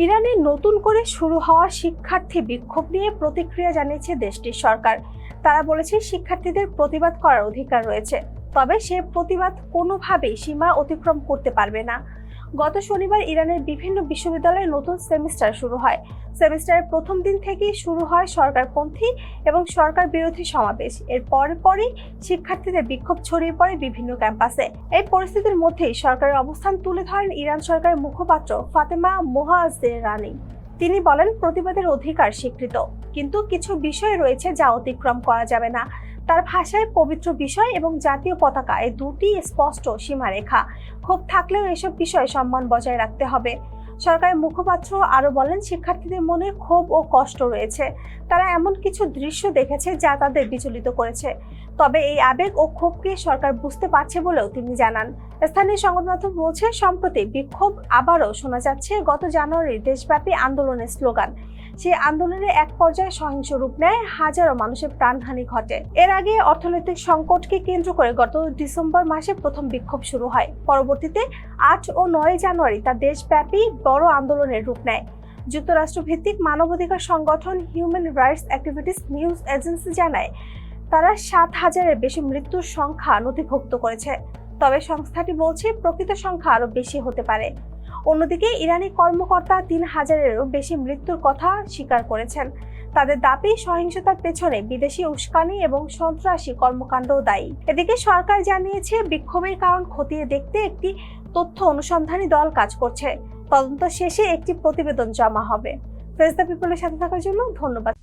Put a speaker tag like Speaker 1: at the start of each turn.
Speaker 1: ইরানে নতুন করে শুরু হওয়া শিক্ষার্থী বিক্ষোভ নিয়ে প্রতিক্রিয়া জানিয়েছে দেশটির সরকার। তারা বলেছে শিক্ষার্থীদের প্রতিবাদ করার অধিকার রয়েছে, তবে সে প্রতিবাদ কোনোভাবেই সীমা অতিক্রম করতে পারবে না। গত শনিবার ইরানের বিভিন্ন বিশ্ববিদ্যালয়ে নতুন সেমিস্টার শুরু হয়। সেমিস্টারের প্রথম দিন থেকেই শুরু হয় সরকারপন্থী এবং সরকার বিরোধী সমাবেশ। এর পরই শিক্ষার্থীদের বিক্ষোভ ছড়িয়ে পড়ে বিভিন্ন ক্যাম্পাসে। এই পরিস্থিতির মধ্যেই সরকারের অবস্থান তুলে ধরেন ইরান সরকারের মুখপাত্র ফাতেমা মোহাজ্জেরানী। তিনি বলেন, প্রতিবাদের অধিকার স্বীকৃত, কিন্তু কিছু বিষয় রয়েছে যা অতিক্রম করা যাবে না। তার ভাষায় পবিত্র বিষয় এবং জাতীয় পতাকা, এই দুটি স্পষ্ট সীমারেখা। ক্ষোভ থাকলেও এসব বিষয়ে সম্মান বজায় রাখতে হবে। সরকারের মুখপাত্র আরো বলেন, শিক্ষার্থীদের মনে ক্ষোভ ও কষ্ট রয়েছে। তারা এমন কিছু দৃশ্য দেখেছে যা তাদের বিচলিত করেছে, তবে এই আবেগ ও ক্ষোভকে সরকার বুঝতে পারছে বলেও তিনি জানান। স্থানীয় সংবাদ মাধ্যম বলছে, সম্প্রতি বিক্ষোভ আবারও শোনা যাচ্ছে গত জানুয়ারির দেশব্যাপী আন্দোলনের স্লোগান। সেই আন্দোলনের এক পর্যায়ে সহিংস রূপ নেয়, হাজারো মানুষের প্রাণহানি ঘটে। এর আগে অর্থনৈতিক সংকটকে কেন্দ্র করে গত ডিসেম্বর মাসে প্রথম বিক্ষোভ শুরু হয়। পরবর্তীতে 8 ও 9 জানুয়ারি তা দেশব্যাপী বড় আন্দোলনের রূপ নেয়। যুক্তরাষ্ট্র ভিত্তিক মানবাধিকার সংগঠন human rights activist news agency জানায়, তারা 7,000-এর বেশি মৃত্যুর সংখ্যা নথিভুক্ত করেছে, তবে সংস্থাটি বলছে প্রকৃত সংখ্যা আরও বেশি হতে পারে। অন্যদিকে ইরানি কর্মকর্তা 3,000-এরও বেশি মৃত্যুর কথা স্বীকার করেছেন। তাদের দাবি, সহিংসতার পেছনে বিদেশি উস্কানি এবং সন্ত্রাসী কর্মকাণ্ডও দায়ী। এদিকে সরকার জানিয়েছে, বিক্ষোভের কারণ খতিয়ে দেখতে একটি তথ্য অনুসন্ধানী দল কাজ করছে। তদন্ত শেষে একটি প্রতিবেদন জমা হবে। ফেস দ্য পিপলের সাথে থাকার জন্য ধন্যবাদ।